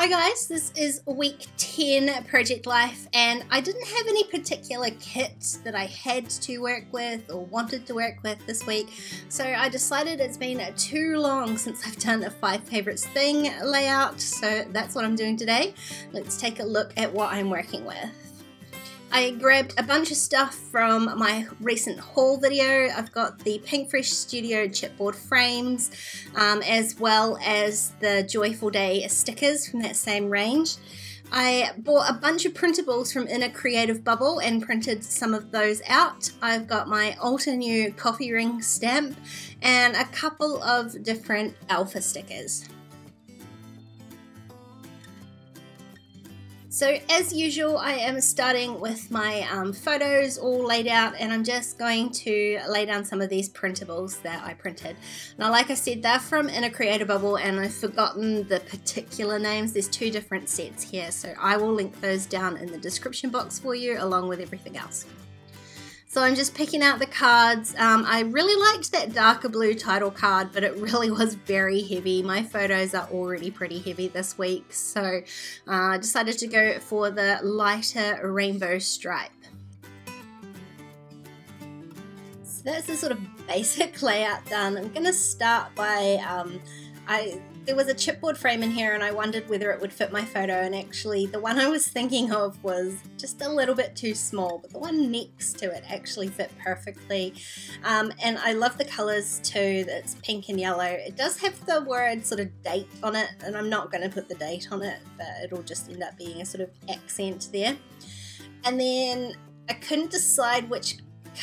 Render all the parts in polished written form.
Hi guys, this is week 10 Project Life, and I didn't have any particular kit that I had to work with or wanted to work with this week, so I decided it's been too long since I've done a 5 favorites thing layout, so that's what I'm doing today. Let's take a look at what I'm working with. I grabbed a bunch of stuff from my recent haul video. I've got the Pinkfresh Studio chipboard frames, as well as the Joyful Day stickers from that same range. I bought a bunch of printables from Inner Creative Bubble and printed some of those out. I've got my Alter New coffee ring stamp and a couple of different alpha stickers. So as usual, I am starting with my photos all laid out, and I'm just going to lay down some of these printables that I printed. Now, like I said, they're from Inner Creative Bubble, and I've forgotten the particular names. There's 2 different sets here, so I will link those down in the description box for you, along with everything else. So I'm just picking out the cards. I really liked that darker blue title card, but it really was very heavy. My photos are already pretty heavy this week, so I decided to go for the lighter rainbow stripe. So that's the sort of basic layout done. I'm going to start by, there was a chipboard frame in here and I wondered whether it would fit my photo, and actually the one I was thinking of was just a little bit too small, but the one next to it actually fit perfectly. And I love the colours too. It's pink and yellow. It does have the word sort of date on it, and I'm not going to put the date on it, but it'll just end up being a sort of accent there. And then I couldn't decide which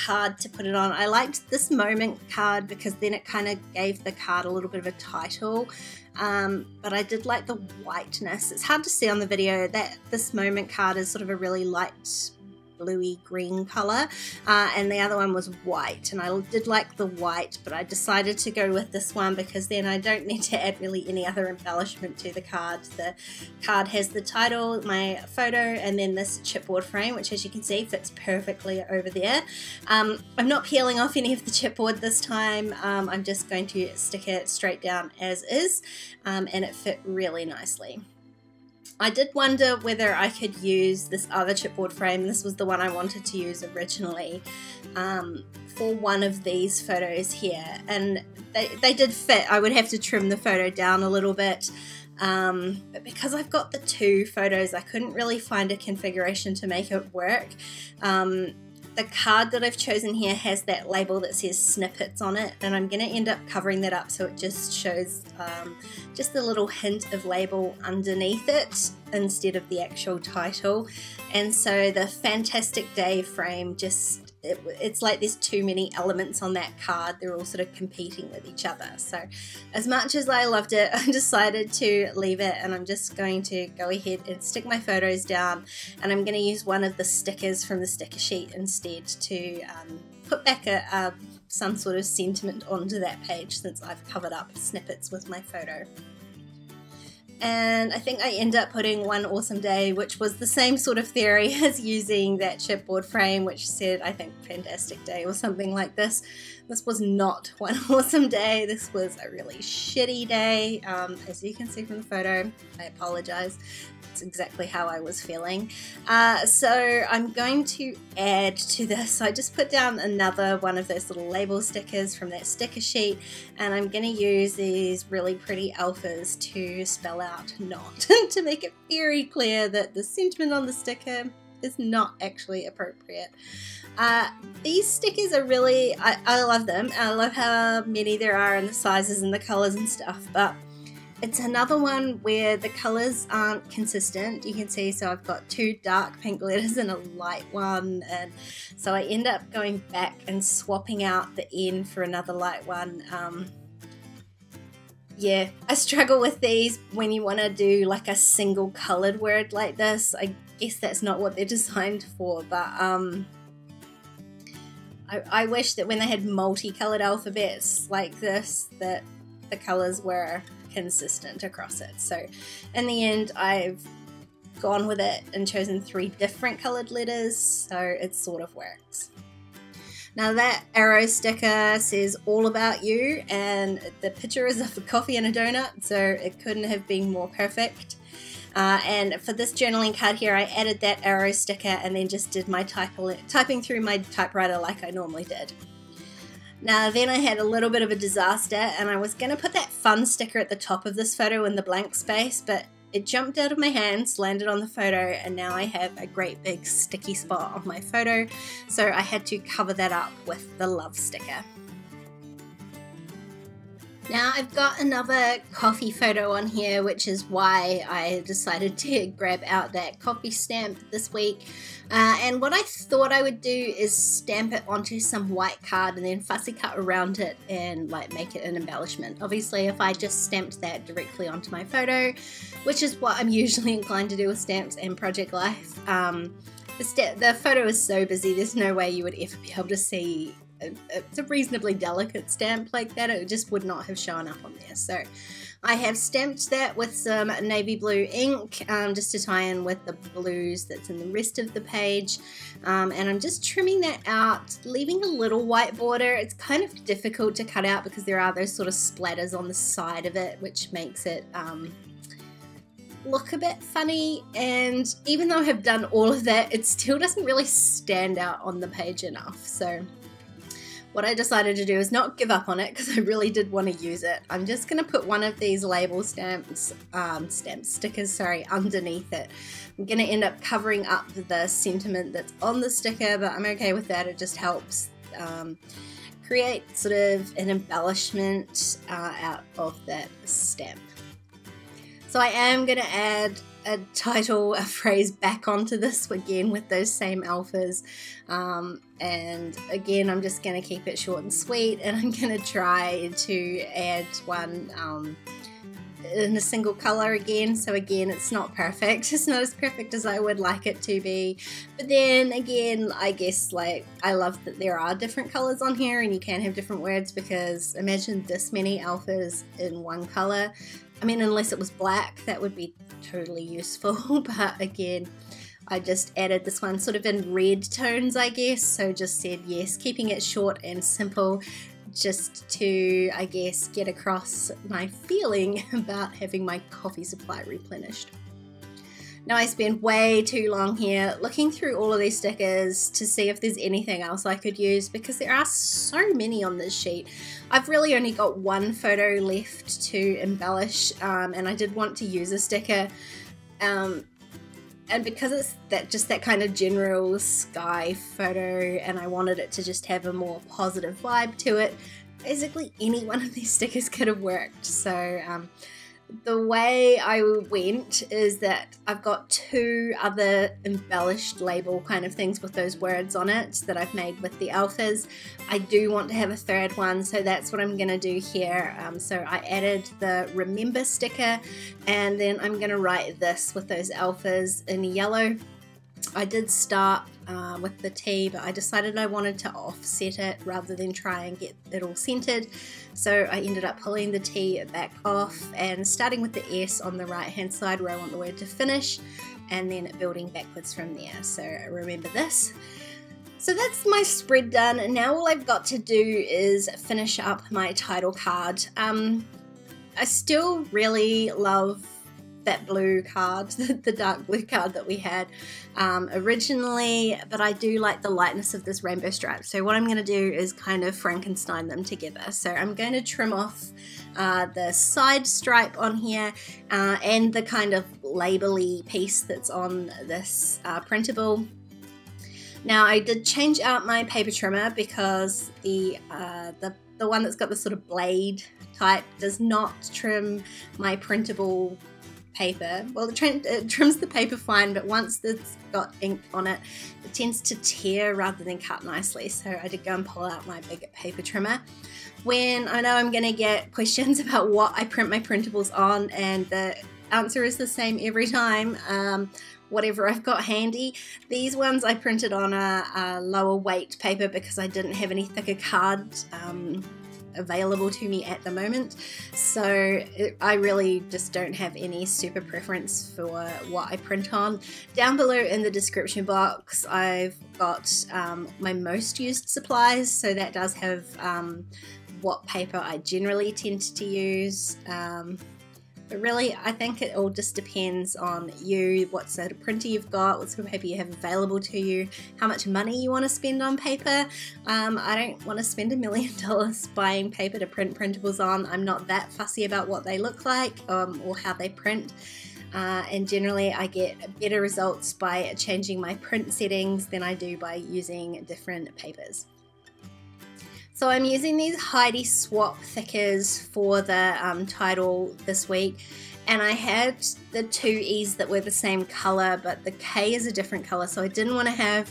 card to put it on. I liked this Moment card because then it kind of gave the card a little bit of a title, but I did like the whiteness. It's hard to see on the video that this Moment card is sort of a really light bluey green color, and the other one was white, and I did like the white, but I decided to go with this one because then I don't need to add really any other embellishment to the card. The card has the title, my photo, and then this chipboard frame, which as you can see fits perfectly over there. I'm not peeling off any of the chipboard this time. I'm just going to stick it straight down as is, and it fit really nicely. I did wonder whether I could use this other chipboard frame. This was the one I wanted to use originally, for one of these photos here, and they did fit. I would have to trim the photo down a little bit, but because I've got the 2 photos, I couldn't really find a configuration to make it work. The card that I've chosen here has that label that says snippets on it, and I'm going to end up covering that up so it just shows just a little hint of label underneath it instead of the actual title. And so the Fantastic Day frame just, it's like there's too many elements on that card. They're all sort of competing with each other. So as much as I loved it, I decided to leave it, and I'm just going to go ahead and stick my photos down, and I'm going to use one of the stickers from the sticker sheet instead to put back some sort of sentiment onto that page, since I've covered up snippets with my photo. And I think I end up putting One Awesome Day, which was the same sort of theory as using that chipboard frame, which said, I think, Fantastic Day or something like this. This was not One Awesome Day. This was a really shitty day. As you can see from the photo, I apologize. It's exactly how I was feeling. So I'm going to add to this. I just put down another one of those little label stickers from that sticker sheet, and I'm going to use these really pretty alphas to spell out not, to make it very clear that the sentiment on the sticker is not actually appropriate. These stickers are really, I love them. I love how many there are and the sizes and the colors and stuff, but it's another one where the colors aren't consistent. You can see, so I've got 2 dark pink letters and a light one, and so I end up going back and swapping out the N for another light one. Yeah, I struggle with these when you want to do like a single colored word like this. I guess that's not what they're designed for, but I wish that when they had multicolored alphabets like this, that the colors were consistent across it. So in the end, I've gone with it and chosen 3 different colored letters, so it sort of works. Now that arrow sticker says all about you, and the picture is of a coffee and a donut, so it couldn't have been more perfect. And for this journaling card here, I added that arrow sticker and then just did my typing through my typewriter like I normally did. Now then I had a little bit of a disaster, and I was going to put that fun sticker at the top of this photo in the blank space, but it jumped out of my hands, landed on the photo, and now I have a great big sticky spot on my photo, so I had to cover that up with the love sticker. Now I've got another coffee photo on here, which is why I decided to grab out that coffee stamp this week. And what I thought I would do is stamp it onto some white card and then fussy cut around it and like make it an embellishment. Obviously, if I just stamped that directly onto my photo, which is what I'm usually inclined to do with stamps and Project Life, the photo is so busy, there's no way you would ever be able to see it's a reasonably delicate stamp like that. It just would not have shown up on there. So I have stamped that with some navy blue ink just to tie in with the blues that's in the rest of the page, and I'm just trimming that out, leaving a little white border. It's kind of difficult to cut out because there are those sort of splatters on the side of it, which makes it look a bit funny, and even though I have done all of that, it still doesn't really stand out on the page enough. So what I decided to do is not give up on it because I really did want to use it. I'm just going to put one of these label stickers, underneath it. I'm going to end up covering up the sentiment that's on the sticker, but I'm okay with that. It just helps create sort of an embellishment out of that stamp. So I am going to add a title, a phrase back onto this again with those same alphas, and again I'm just going to keep it short and sweet, and I'm going to try to add one in a single color again. So again, it's not perfect, it's not as perfect as I would like it to be, but then again I guess like I love that there are different colors on here and you can have different words, because imagine this many alphas in one color. I mean, unless it was black, that would be totally useful, but again, I just added this one sort of in red tones, I guess, so just said yes, keeping it short and simple, just to, I guess, get across my feeling about having my coffee supply replenished. Now I spent way too long here looking through all of these stickers to see if there's anything else I could use, because there are so many on this sheet. I've really only got one photo left to embellish, and I did want to use a sticker, and because it's just that kind of general sky photo and I wanted it to just have a more positive vibe to it, basically any one of these stickers could have worked. So the way I went is that I've got two other embellished label kind of things with those words on it that I've made with the alphas. I do want to have a third one, so that's what I'm going to do here. So I added the remember sticker, and then I'm going to write this with those alphas in yellow. I did start with the T, but I decided I wanted to offset it rather than try and get it all centered. So I ended up pulling the T back off and starting with the S on the right hand side where I want the word to finish, and then building backwards from there. So remember this. So that's my spread done, and now all I've got to do is finish up my title card. I still really love that blue card, the dark blue card that we had originally, but I do like the lightness of this rainbow stripe. So what I'm going to do is kind of Frankenstein them together. So I'm going to trim off the side stripe on here and the kind of label-y piece that's on this printable. Now I did change out my paper trimmer because the one that's got the sort of blade type does not trim my printable paper. Well, it trims the paper fine, but once it's got ink on it, it tends to tear rather than cut nicely. So I did go and pull out my big paper trimmer. When I know I'm going to get questions about what I print my printables on, and the answer is the same every time, whatever I've got handy. These ones I printed on a lower weight paper because I didn't have any thicker card available to me at the moment, so I really just don't have any super preference for what I print on. Down below in the description box I've got my most used supplies, so that does have what paper I generally tend to use. But really, I think it all just depends on you, what sort of printer you've got, what sort of paper you have available to you, how much money you want to spend on paper. I don't want to spend $1 million buying paper to print printables on. I'm not that fussy about what they look like or how they print. And generally I get better results by changing my print settings than I do by using different papers. So I'm using these Heidi Swap thickers for the title this week, and I had the two E's that were the same color, but the K is a different color, so I didn't want to have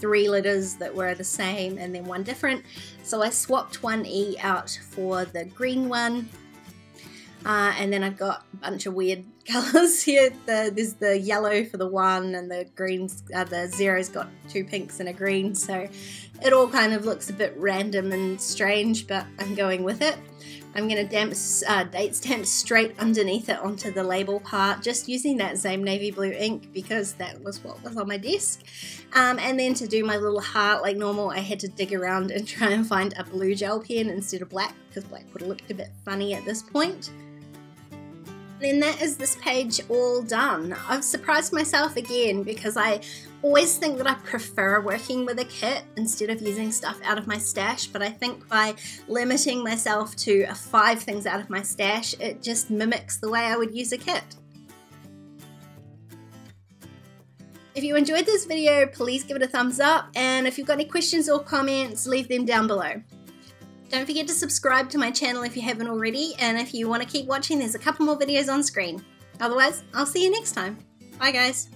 3 letters that were the same and then one different. So I swapped one E out for the green one. And then I've got a bunch of weird colours here. There's the yellow for the 1 and the greens, the 0's got 2 pinks and a green, so it all kind of looks a bit random and strange, but I'm going with it. I'm going to date stamp straight underneath it onto the label part, just using that same navy blue ink because that was what was on my desk. And then to do my little heart like normal, I had to dig around and try and find a blue gel pen instead of black, because black would have looked a bit funny at this point. Then that is this page all done. I've surprised myself again because I always think that I prefer working with a kit instead of using stuff out of my stash, but I think by limiting myself to 5 things out of my stash, it just mimics the way I would use a kit. If you enjoyed this video, please give it a thumbs up, and if you've got any questions or comments, leave them down below. Don't forget to subscribe to my channel if you haven't already, and if you want to keep watching, there's a couple more videos on screen. Otherwise, I'll see you next time. Bye guys.